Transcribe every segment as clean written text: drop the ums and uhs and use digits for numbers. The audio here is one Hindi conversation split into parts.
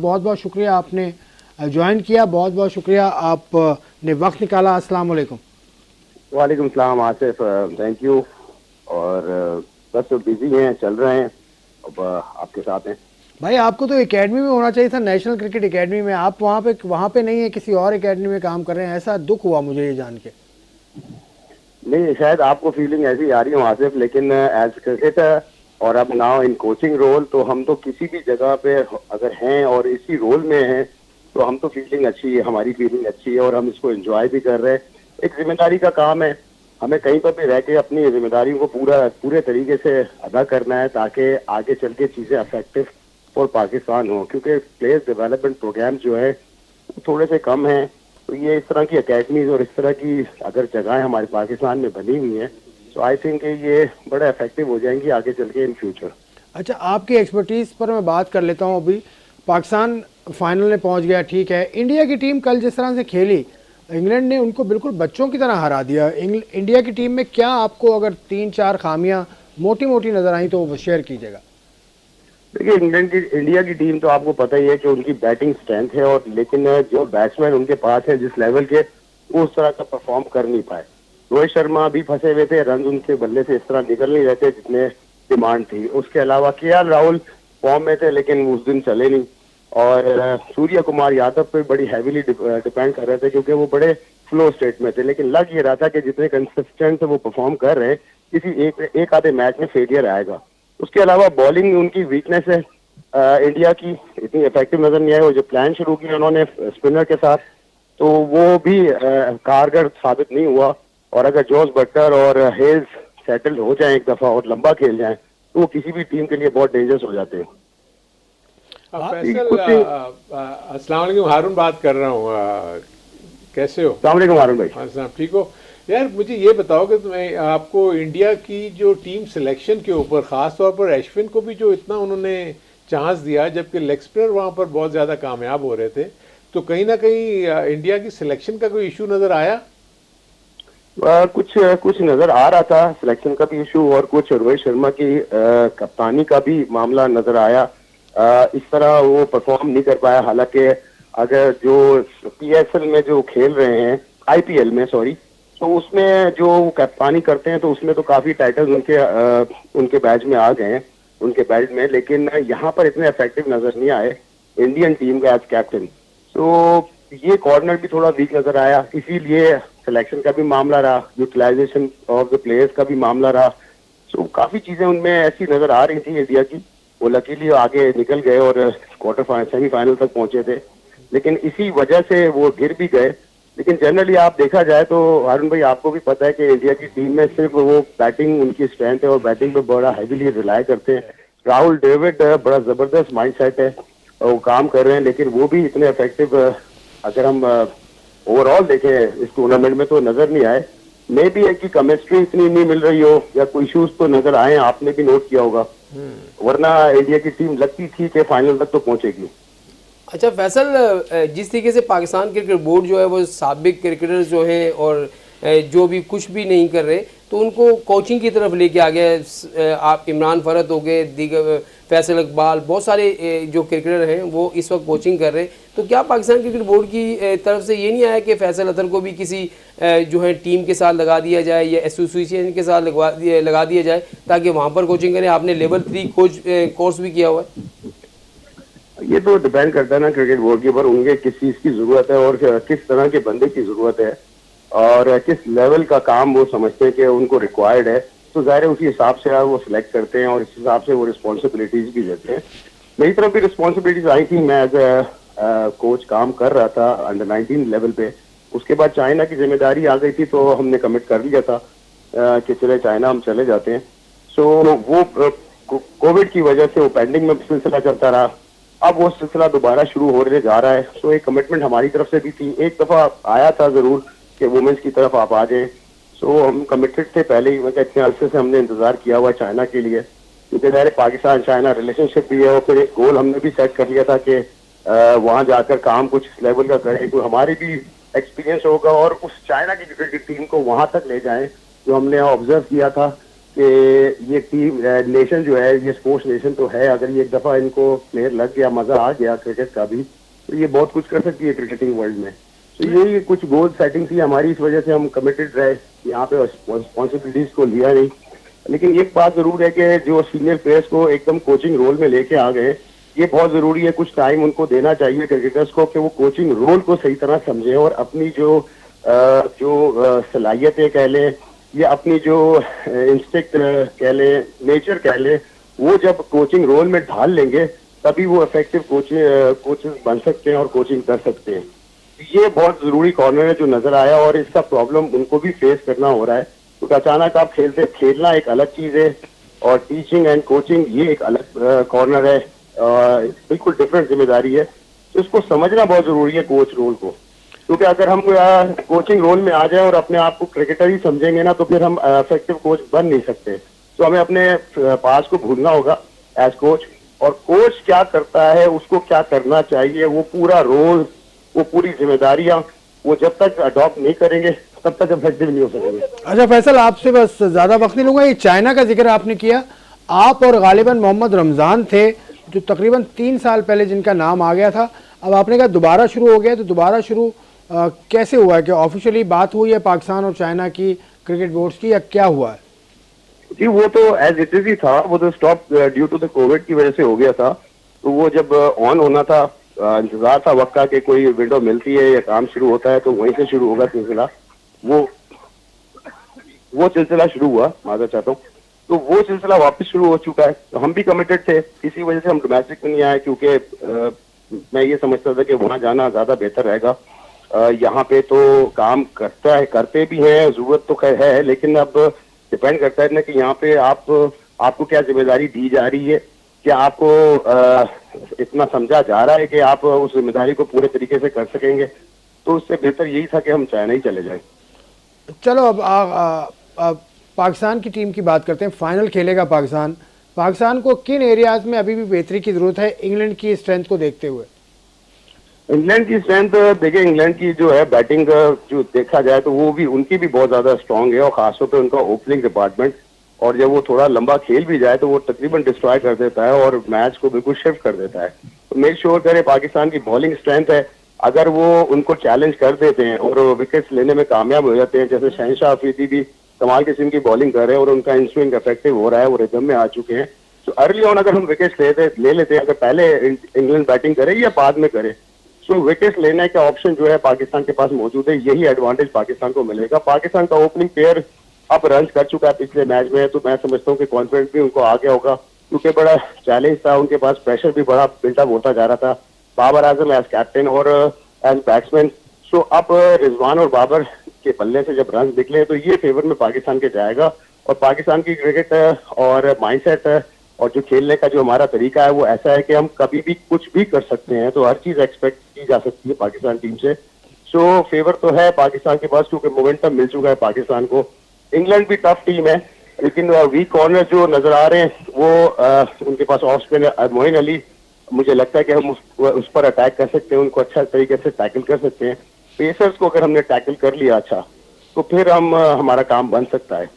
बहुत बहुत शुक्रिया आपने ज्वाइन किया, बहुत बहुत शुक्रिया आपने वक्त निकाला। अस्सलाम वालेकुम। वालेकुम सलाम आसिफ, थैंक यू। और बस बिजी हैं, चल रहे हैं, अब आपके साथ हैं। भाई आपको तो एकेडमी में होना चाहिए था, नेशनल क्रिकेट एकेडमी में। आप वहाँ पे नहीं है, किसी और एकेडमी में काम कर रहे हैं। ऐसा दुख हुआ मुझे ये जान के। नहीं, शायद आपको फीलिंग ऐसी आ रही हो आसिफ, लेकिन एज क्रिकेटर और अब नाउ इन कोचिंग रोल, तो हम तो किसी भी जगह पे अगर हैं और इसी रोल में हैं तो हम तो फीलिंग अच्छी है, हमारी फीलिंग अच्छी है और हम इसको एंजॉय भी कर रहे हैं। एक जिम्मेदारी का काम है, हमें कहीं पर भी रह के अपनी जिम्मेदारियों को पूरे तरीके से अदा करना है ताकि आगे चल के चीज़ें अफेक्टिव फॉर पाकिस्तान हो, क्योंकि प्लेयर्स डेवलपमेंट प्रोग्राम जो है वो थोड़े से कम हैं। तो ये इस तरह की अकेडमीज और इस तरह की अगर जगहें हमारे पाकिस्तान में बनी हुई हैं तो आई थिंक ये बड़ा इफेक्टिव हो जाएंगी आगे चल के इन फ्यूचर। अच्छा, आपकी एक्सपर्टीज़ पर मैं बात कर लेता हूँ। अभी पाकिस्तान फाइनल में पहुँच गया, ठीक है। इंडिया की टीम कल जिस तरह से खेली, इंग्लैंड ने उनको बिल्कुल बच्चों की तरह हरा दिया। इंडिया की टीम में क्या आपको अगर 3-4 खामियां मोटी मोटी नज़र आई तो वो शेयर कीजिएगा। देखिए, इंडिया की टीम तो आपको पता ही है कि उनकी बैटिंग स्ट्रेंथ है, और लेकिन जो बैट्समैन उनके पास है जिस लेवल के, वो उस तरह का परफॉर्म कर नहीं पाए। रोहित शर्मा भी फंसे हुए थे, रन उनके बल्ले से इस तरह निकल नहीं रहे थे जितने डिमांड थी। उसके अलावा केएल राहुल फॉर्म में थे लेकिन उस दिन चले नहीं, और सूर्य कुमार यादव पे बड़ी हैवीली डिपेंड कर रहे थे क्योंकि वो बड़े फ्लो स्टेट में थे। लेकिन लग ये रहा था कि जितने कंसिस्टेंट वो परफॉर्म कर रहे हैं, किसी एक आधे मैच में फेलियर आएगा। उसके अलावा बॉलिंग उनकी वीकनेस है, इंडिया की इतनी इफेक्टिव नजर नहीं आई। वो जो प्लान शुरू किया उन्होंने स्पिनर के साथ, तो वो भी कारगर साबित नहीं हुआ। और अगर जॉस बटलर और हेल्स सेटल हो जाए एक दफा और लंबा खेल जाए तो वो किसी भी टीम के लिए बहुत डेंजरस हो जाते हैं। फैसल, अस्सलाम वालेकुम, हारून बात कर रहा हूँ। कैसे हो? अस्सलाम वालेकुम हारून भाई। हाँ साहब, ठीक हो? यार मुझे ये बताओ कि तुम्हें, आपको इंडिया की जो टीम सिलेक्शन के ऊपर ख़ास तौर पर अश्विन को भी जो इतना उन्होंने चांस दिया, जबकि लेग स्पिनर वहाँ पर बहुत ज़्यादा कामयाब हो रहे थे, तो कहीं ना कहीं इंडिया की सिलेक्शन का कोई इशू नज़र आया? कुछ नजर आ रहा था, सिलेक्शन का भी इशू, और कुछ रोहित शर्मा की कप्तानी का भी मामला नजर आया। इस तरह वो परफॉर्म नहीं कर पाया। हालांकि अगर जो पीएसएल में जो खेल रहे हैं, आईपीएल में सॉरी, तो उसमें जो कप्तानी करते हैं तो उसमें तो काफी टाइटल्स उनके बैच में आ गए हैं, उनके बेल्ट में। लेकिन यहाँ पर इतने इफेक्टिव नजर नहीं आए इंडियन टीम का एज कैप्टन। तो ये कॉर्नर भी थोड़ा वीक नजर आया, इसीलिए सिलेक्शन का भी मामला रहा, यूटिलाइजेशन ऑफ द प्लेयर्स का भी मामला रहा। सो काफी चीजें उनमें ऐसी नजर आ रही थी इंडिया की। वो लकीली आगे निकल गए और सेमीफाइनल तक पहुंचे थे, लेकिन इसी वजह से वो गिर भी गए। लेकिन जनरली आप देखा जाए तो हारून भाई, आपको भी पता है कि इंडिया की टीम में सिर्फ वो बैटिंग उनकी स्ट्रेंथ है और बैटिंग पे बड़ा हैवीली रिलाई करते हैं। राहुल डेविड बड़ा जबरदस्त माइंडसेट है, वो काम कर रहे हैं, लेकिन वो भी इतने इफेक्टिव अगर हम ओवरऑल देखें इस टूर्नामेंट में तो नजर नहीं आए। मे भी है कि केमिस्ट्री इतनी नहीं मिल रही हो या कोई इश्यूज तो नजर आए, आपने भी नोट किया होगा, वरना इंडिया की टीम लगती थी कि फाइनल तक तो पहुंचेगी। अच्छा फैसल, जिस तरीके से पाकिस्तान क्रिकेट बोर्ड जो है वो साबिक क्रिकेटर्स जो है और जो भी कुछ भी नहीं कर रहे, तो उनको कोचिंग की तरफ लेके आ गया। आप इमरान फरत हो गए, दीगर फैसल इकबाल, बहुत सारे जो क्रिकेटर हैं वो इस वक्त कोचिंग कर रहे हैं। तो क्या पाकिस्तान क्रिकेट बोर्ड की तरफ से ये नहीं आया कि फैसल अतर को भी किसी जो है टीम के साथ लगा दिया जाए या एसोसिएशन के साथ लगा दिया जाए ताकि वहाँ पर कोचिंग करें? आपने लेवल 3 कोर्स भी किया हुआ है। ये तो डिपेंड करता है ना क्रिकेट बोर्ड के ऊपर, उनके किस चीज की जरूरत है और किस तरह के बंदे की जरूरत है और किस लेवल का काम वो समझते हैं कि उनको रिक्वायर्ड है। तो जाहिर है उसी हिसाब से वो सिलेक्ट करते हैं और इस हिसाब से वो रिस्पॉन्सिबिलिटीज भी देते हैं। मेरी तरफ भी रिस्पॉन्सिबिलिटीज आई थी, मैं एज ए कोच काम कर रहा था अंडर 19 लेवल पे। उसके बाद चाइना की जिम्मेदारी आ गई थी तो हमने कमिट कर लिया था कि चले चाइना हम चले जाते हैं। सो वो कोविड की वजह से वो पेंडिंग में सिलसिला चलता रहा। अब वो सिलसिला दोबारा शुरू होने जा रहा है। सो एक कमिटमेंट हमारी तरफ से भी थी, एक दफा आया था जरूर कि वुमेन्स की तरफ आप आ जाएं। सो हम कमिटेड थे पहले ही, मतलब इतने अरसे से हमने इंतजार किया हुआ चाइना के लिए, क्योंकि ज़ाहिर पाकिस्तान चाइना रिलेशनशिप भी है और फिर एक गोल हमने भी सेट कर लिया था कि वहां जाकर काम कुछ लेवल का करें, तो हमारी भी एक्सपीरियंस होगा और उस चाइना की क्रिकेट टीम को वहां तक ले जाएं जो हमने ऑब्जर्व किया था कि ये टीम नेशन जो है, ये स्पोर्ट्स नेशन तो है, अगर ये एक दफा इनको प्लेयर लग गया, मजा आ गया क्रिकेट का भी, तो ये बहुत कुछ कर सकती है क्रिकेटिंग वर्ल्ड में। तो यही कुछ गोल सेटिंग थी हमारी, इस वजह से हम कमिटेड रहे, यहाँ पे रिस्पॉन्सिबिलिटीज को लिया नहीं। लेकिन एक बात जरूर है कि जो सीनियर प्लेयर्स को एकदम कोचिंग रोल में लेके आ गए, ये बहुत जरूरी है, कुछ टाइम उनको देना चाहिए क्रिकेटर्स को कि वो कोचिंग रोल को सही तरह समझें और अपनी जो सलाहियतें कह लें या अपनी जो इंस्टिक्ट कह लें, नेचर कह लें, वो जब कोचिंग रोल में ढाल लेंगे तभी वो इफेक्टिव कोचेस बन सकते हैं और कोचिंग कर सकते हैं। ये बहुत जरूरी कॉर्नर है जो नजर आया और इसका प्रॉब्लम उनको भी फेस करना हो रहा है, क्योंकि अचानक आप खेलना एक अलग चीज है और टीचिंग एंड कोचिंग ये एक अलग कॉर्नर है, बिल्कुल डिफरेंट जिम्मेदारी है। तो इसको समझना बहुत जरूरी है कोच रोल को, क्योंकि अगर हम कोचिंग रोल में आ जाए और अपने आप को क्रिकेटर ही समझेंगे ना, तो फिर हम इफेक्टिव कोच बन नहीं सकते। तो हमें अपने पास को भूलना होगा एज कोच, और कोच क्या करता है, उसको क्या करना चाहिए, वो पूरा रोल, वो पूरी जिम्मेदारियां, वो जब तक अडॉप्ट नहीं करेंगे तब तक इफेक्टिव नहीं हो सकेंगे। अच्छा फैसल, आपसे बस ज़्यादा वक्त नहीं लूँगा, ये चाइना का जिक्र आपने किया, आप और गालिबन मोहम्मद रमज़ान थे जो तकरीबन 3 साल पहले जिनका नाम आ गया था, अब आपने कहा दोबारा शुरू हो गया, तो दोबारा शुरू कैसे हुआ है? कि ऑफिशियली बात हुई है पाकिस्तान और चाइना की क्रिकेट बोर्ड्स की, या क्या हुआ है? जी वो तो एज इट इज ही था, वो तो stop due to the covid की वजह से हो गया था। तो वो जब ऑन होना था, इंतजार था वक्त का कि कोई विंडो मिलती है या काम शुरू होता है, तो वहीं से शुरू होगा सिलसिला। वो सिलसिला शुरू हुआ, माजर चाहता हूँ, तो वो सिलसिला वापस शुरू हो चुका है। तो हम भी कमिटेड थे, इसी वजह से हम डोमेस्टिक में नहीं आए, क्योंकि मैं ये समझता था कि वहां जाना ज्यादा बेहतर रहेगा। यहाँ पे तो काम करते भी हैं, जरूरत तो खैर है, लेकिन अब डिपेंड करता है ना कि यहाँ पे आपको क्या जिम्मेदारी दी जा रही है, क्या आपको इतना समझा जा रहा है कि आप उस जिम्मेदारी को पूरे तरीके से कर सकेंगे। तो उससे बेहतर यही था कि हम चाइना ही चले जाएं। चलो अब पाकिस्तान की टीम की बात करते हैं। फाइनल खेलेगा पाकिस्तान को किन एरियाज में अभी भी बेहतरी की जरूरत है इंग्लैंड की स्ट्रेंथ को देखते हुए? इंग्लैंड की स्ट्रेंथ देखिए, इंग्लैंड की जो है बैटिंग जो देखा जाए तो वो भी उनकी भी बहुत ज्यादा स्ट्रांग है, और खासतौर पे उनका ओपनिंग डिपार्टमेंट। और जब वो थोड़ा लंबा खेल भी जाए तो वो तकरीबन डिस्ट्रॉय कर देता है और मैच को बिल्कुल शिफ्ट कर देता है। तो मेक श्योर करे पाकिस्तान की बॉलिंग स्ट्रेंथ है, अगर वो उनको चैलेंज कर देते हैं और विकेट्स लेने में कामयाब हो जाते हैं, जैसे शहनशाह अफरीदी भी कमाल किस्म की बॉलिंग कर रहे हैं और उनका इनस्विंग इफेक्टिव हो रहा है, वो रिदम में आ चुके हैं। तो अर्ली ऑन अगर हम विकेट्स ले लेते हैं, अगर पहले इंग्लैंड बैटिंग करे या बाद में करे, तो विकेट्स लेने का ऑप्शन जो है पाकिस्तान के पास मौजूद है। यही एडवांटेज पाकिस्तान को मिलेगा। पाकिस्तान का ओपनिंग पेयर अब रन कर चुका है पिछले मैच में, तो मैं समझता हूँ कि कॉन्फिडेंस भी उनको आ गया होगा, क्योंकि बड़ा चैलेंज था, उनके पास प्रेशर भी बड़ा बिल्डअप होता जा रहा था। बाबर आजम एज कैप्टन और एज बैट्समैन, सो अब रिजवान और बाबर के पल्ले से जब रन निकले तो ये फेवर में पाकिस्तान के जाएगा। और पाकिस्तान की क्रिकेट और माइंडसेट और जो खेलने का जो हमारा तरीका है वो ऐसा है कि हम कभी भी कुछ भी कर सकते हैं, तो हर चीज एक्सपेक्ट की जा सकती है पाकिस्तान टीम से। सो फेवर तो है पाकिस्तान के पास, क्योंकि मोमेंटम मिल चुका है पाकिस्तान को। इंग्लैंड भी टफ टीम है, लेकिन वीक कॉर्नर जो नजर आ रहे हैं वो उनके पास ऑफ स्पिनर मोइन अली, मुझे लगता है कि हम उस पर अटैक कर सकते हैं, उनको अच्छा तरीके से टैकल कर सकते हैं। पेसर्स को अगर हमने टैकल कर लिया अच्छा, तो फिर हमारा काम बन सकता है।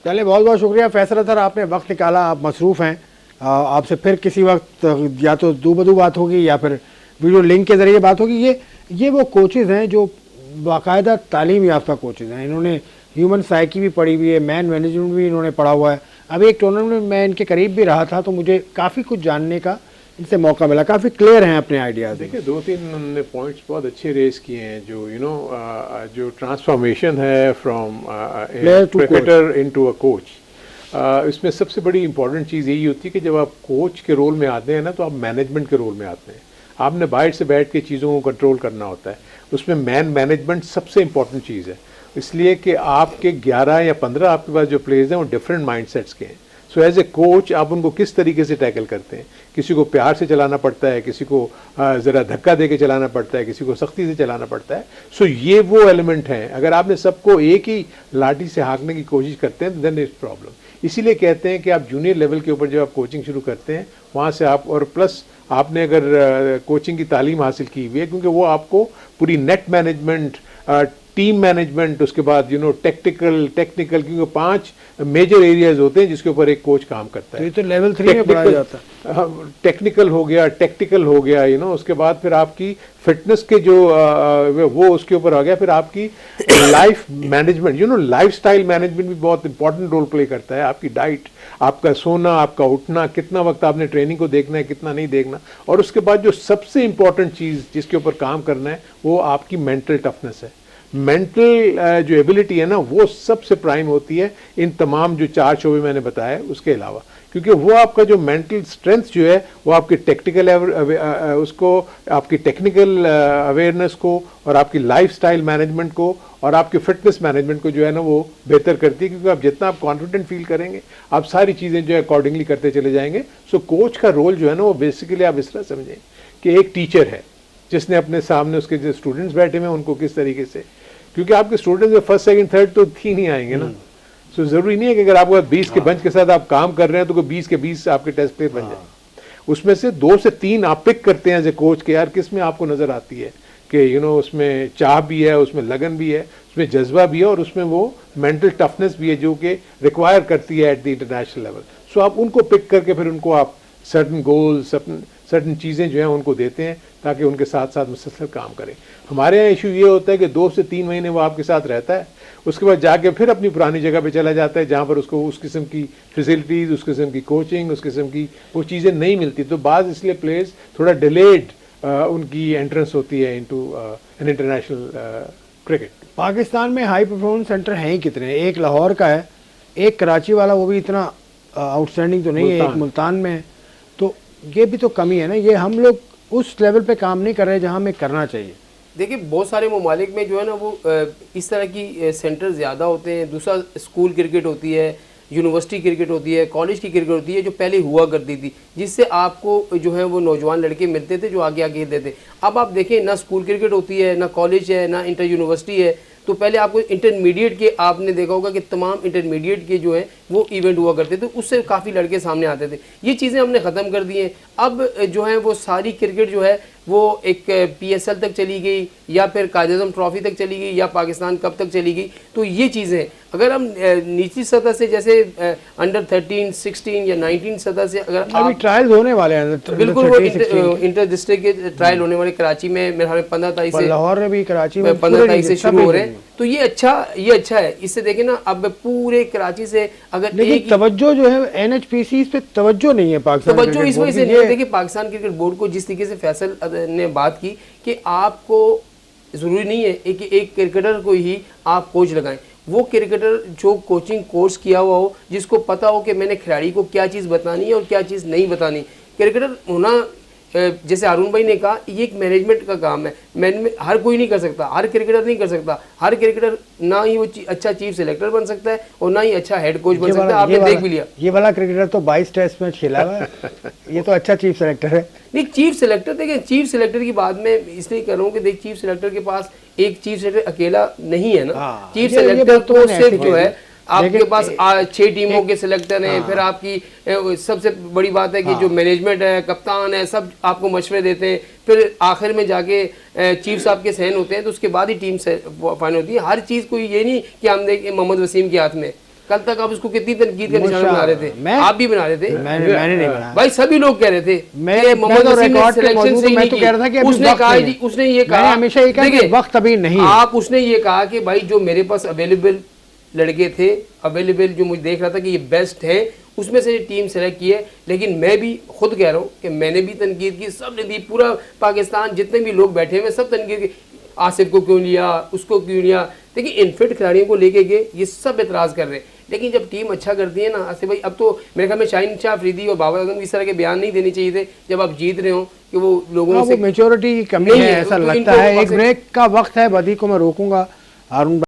चलिए, बहुत बहुत शुक्रिया फैसल अतहर, आपने वक्त निकाला, आप मसरूफ़ हैं। आपसे फिर किसी वक्त या तो दूबदू बात होगी या फिर वीडियो लिंक के ज़रिए बात होगी। ये वो कोचेज़ हैं जो बाकायदा तालीम याफ्ता कोचेज़ हैं। इन्होंने ह्यूमन साइकी भी पढ़ी हुई है, मैन मैनेजमेंट भी इन्होंने पढ़ा हुआ है। अभी एक टूर्नामेंट में मैं इनके करीब भी रहा था, तो मुझे काफ़ी कुछ जानने का इनसे मौका मिला। काफ़ी क्लियर हैं अपने आइडियाज़। देखिए, 2-3 उन्होंने पॉइंट्स बहुत अच्छे रेस किए हैं, जो जो ट्रांसफॉर्मेशन है from cricketer into a coach. इसमें सबसे बड़ी इंपॉर्टेंट चीज़ यही होती है कि जब आप कोच के रोल में आते हैं ना, तो आप मैनेजमेंट के रोल में आते हैं। आपने बाहर से बैठ के चीज़ों को कंट्रोल करना होता है। उसमें मैनेजमेंट सबसे इंपॉर्टेंट चीज़ है, इसलिए कि आपके 11 या 15 आपके पास जो प्लेयर्स हैं वो डिफरेंट माइंडसेट्स के हैं। सो एज ए कोच आप उनको किस तरीके से टैकल करते हैं। किसी को प्यार से चलाना पड़ता है, किसी को ज़रा धक्का दे के चलाना पड़ता है, किसी को सख्ती से चलाना पड़ता है। सो ये वो एलिमेंट हैं। अगर आपने सबको एक ही लाठी से हाँकने की कोशिश करते हैं तो देन इज प्रॉब्लम। इसीलिए कहते हैं कि आप जूनियर लेवल के ऊपर जब आप कोचिंग शुरू करते हैं, वहाँ से आप, और प्लस आपने अगर कोचिंग की तालीम हासिल की हुई है, क्योंकि वो आपको पूरी नेट मैनेजमेंट, टीम मैनेजमेंट, उसके बाद टेक्निकल, क्योंकि 5 मेजर एरियाज होते हैं जिसके ऊपर एक कोच काम करता है। तो लेवल 3 में पढ़ाया जाता है। टेक्निकल हो गया, टेक्टिकल हो गया, उसके बाद फिर आपकी फिटनेस के जो वो उसके ऊपर आ गया, फिर आपकी लाइफ मैनेजमेंट, लाइफस्टाइल मैनेजमेंट भी बहुत इंपॉर्टेंट रोल प्ले करता है। आपकी डाइट, आपका सोना, आपका उठना, कितना वक्त आपने ट्रेनिंग को देखना है, कितना नहीं देखना, और उसके बाद जो सबसे इंपॉर्टेंट चीज़ जिसके ऊपर काम करना है वो आपकी मेंटल टफनेस है। मेंटल जो एबिलिटी है ना, वो सबसे प्राइम होती है इन तमाम जो 4 शोबे मैंने बताया उसके अलावा, क्योंकि वो आपका जो मेंटल स्ट्रेंथ जो है वो आपकी टेक्निकल उसको, आपकी टेक्निकल अवेयरनेस को, और आपकी लाइफस्टाइल मैनेजमेंट को, और आपके फिटनेस मैनेजमेंट को जो है ना वो बेहतर करती है। क्योंकि आप जितना आप कॉन्फिडेंट फील करेंगे, आप सारी चीज़ें जो है अकॉर्डिंगली करते चले जाएंगे। सो कोच का रोल जो है ना वो बेसिकली आप इस तरह समझें कि एक टीचर है जिसने अपने सामने उसके जो स्टूडेंट्स बैठे हुए हैं उनको किस तरीके से, क्योंकि आपके स्टूडेंट्स में फर्स्ट सेकंड थर्ड तो ही नहीं आएंगे ना। सो जरूरी नहीं है कि अगर आपको 20 के बंच के साथ आप काम कर रहे हैं तो 20 के 20 आपके टेस्ट प्लेयर बन जाए। उसमें से 2 से 3 आप पिक करते हैं एज ए कोच के, यार किस में आपको नजर आती है कि उसमें चाह भी है, उसमें लगन भी है, उसमें जज्बा भी है, और उसमें वो मेंटल टफनेस भी है जो कि रिक्वायर करती है एट द इंटरनेशनल लेवल। सो आप उनको पिक करके फिर उनको आप सर्टन गोल्स, सर्टन चीज़ें जो हैं उनको देते हैं ताकि उनके साथ साथ मुसलसल काम करें। हमारे यहाँ इशू ये होता है कि 2 से 3 महीने वो आपके साथ रहता है, उसके बाद जाके फिर अपनी पुरानी जगह पे चला जाता है जहाँ पर उसको उस किस्म की फैसिलिटीज़, उस किस्म की कोचिंग, उस किस्म की वो चीज़ें नहीं मिलती। तो बाज़ इसलिए प्लेयर्स थोड़ा डिलेड उनकी एंट्रेंस होती है into an international cricket. Pakistan में हाई परफॉर्मेंस सेंटर हैं ही कितने? एक लाहौर का है, एक कराची वाला, वो भी इतना आउटस्टैंडिंग तो नहीं है, एक मुल्तान में है। तो ये भी तो कमी है ना, ये हम लोग उस लेवल पे काम नहीं कर रहे जहाँ हमें करना चाहिए। देखिए बहुत सारे ममालिक में जो है ना वो इस तरह की सेंटर ज़्यादा होते हैं। दूसरा स्कूल क्रिकेट होती है, यूनिवर्सिटी क्रिकेट होती है, कॉलेज की क्रिकेट होती है जो पहले हुआ करती थी, जिससे आपको जो है वो नौजवान लड़के मिलते थे जो आगे आगे खेलते थे। अब आप देखें ना स्कूल क्रिकेट होती है, ना कॉलेज है, ना इंटर यूनिवर्सिटी है। तो पहले आपको इंटरमीडिएट के, आपने देखा होगा कि तमाम इंटरमीडिएट के जो है वो इवेंट हुआ करते थे, उससे काफ़ी लड़के सामने आते थे। ये चीज़ें हमने ख़त्म कर दी हैं। अब जो है वो सारी क्रिकेट जो है वो एक PSL तक चली गई, या फिर कायद-ए-आज़म ट्रॉफी तक चली गई, या पाकिस्तान कप तक चली गई। तो ये चीज़ें अगर हम निचली सतह से, जैसे अंडर 13, 16 या 19 सतह से अगर अभी ट्रायल्स होने वाले हैं, तो बिल्कुल वो इंटर डिस्ट्रिक्ट के ट्रायल होने वाले कराची में मेरे ख्याल में 15 तारीख से, लाहौर में भी, कराची में 15 तारीख से शुरू हो रहे हैं। तो ये अच्छा है। इससे देखें ना, अब पूरे कराची से अगर एक तवज्जो जो है NHPC पे तवज्जो नहीं है पाकिस्तान, तवज्जो इस वजह से नहीं है। देखिए पाकिस्तान क्रिकेट बोर्ड को जिस तरीके से फैसल ने बात की कि आपको ज़रूरी नहीं है कि एक क्रिकेटर को ही आप कोच लगाएं। वो क्रिकेटर जो कोचिंग कोर्स किया हुआ हो, जिसको पता हो कि मैंने खिलाड़ी को क्या चीज़ बतानी है और क्या चीज़ नहीं बतानी। क्रिकेटर होना, जैसे हारून भाई ने कहा, ये एक मैनेजमेंट का काम है। हर कोई नहीं कर सकता, हर क्रिकेटर नहीं कर सकता। हर क्रिकेटर ना ही वो अच्छा चीफ सिलेक्टर बन सकता है और ना ही अच्छा हेड कोच बन सकता है। आपने देख भी लिया, ये वाला क्रिकेटर तो 22 टेस्ट मैच खेला हुआ है। ये तो अच्छा चीफ सिलेक्टर है। नहीं, चीफ सिलेक्टर, देखिए चीफ सिलेक्टर की बात मैं इसलिए कर रहा हूँ कि देख चीफ सिलेक्टर के पास एक चीफ सिलेक्टर अकेला नहीं है ना। चीफ सिलेक्टर तो सिर्फ जो है आपके पास 6 टीमों के सिलेक्टर हैं। फिर आपकी सबसे बड़ी बात है कि जो मैनेजमेंट है, कप्तान है, सब आपको मशवरे देते हैं। फिर आखिर में जाके चीफ साहब के सहन होते हैं, तो उसके बाद ही टीम फाइनल होती है। हर चीज़ कोई ये नहीं कि हम देखें मोहम्मद वसीम के हाथ में। कल तक आप उसको कितनी तनकीद का निशाना बना रहे थे, आप भी बना रहे थे। मैंने नहीं बनाया भाई, सभी लोग कह रहे थे मोहम्मद वसीम ने सिलेक्शन से ही नहीं किया। उसने कहा, उसने ये कहा, हमेशा ये कहा कि वक्त अभी नहीं है। आप उसने ये कहा कि भाई जो मेरे पास अवेलेबल लड़के थे, अवेलेबल जो मुझे देख रहा था कि ये बेस्ट है, उसमें से टीम सेलेक्ट की है। लेकिन मैं भी खुद कह रहा हूँ कि मैंने भी तनकीद की, सब ने दी। पूरा पाकिस्तान जितने भी लोग बैठे हुए सब तनकीद की। आसिफ को क्यों लिया, उसको क्यों लिया। देखिए इनफिट खिलाड़ियों को लेके गए, ये सब एतराज़ कर रहे हैं। लेकिन जब टीम अच्छा करती है ना आसिफ भाई, अब तो मेरे ख्याल में शाहीन शाह अफरीदी और बाबर आजम इस तरह के बयान नहीं देने चाहिए थे जब आप जीत रहे हो कि वो लोगों से मेच्योरिटी की कमी है, ऐसा लगता है। एक ब्रेक का वक्त है, बदी को मैं रोकूंगा। हारून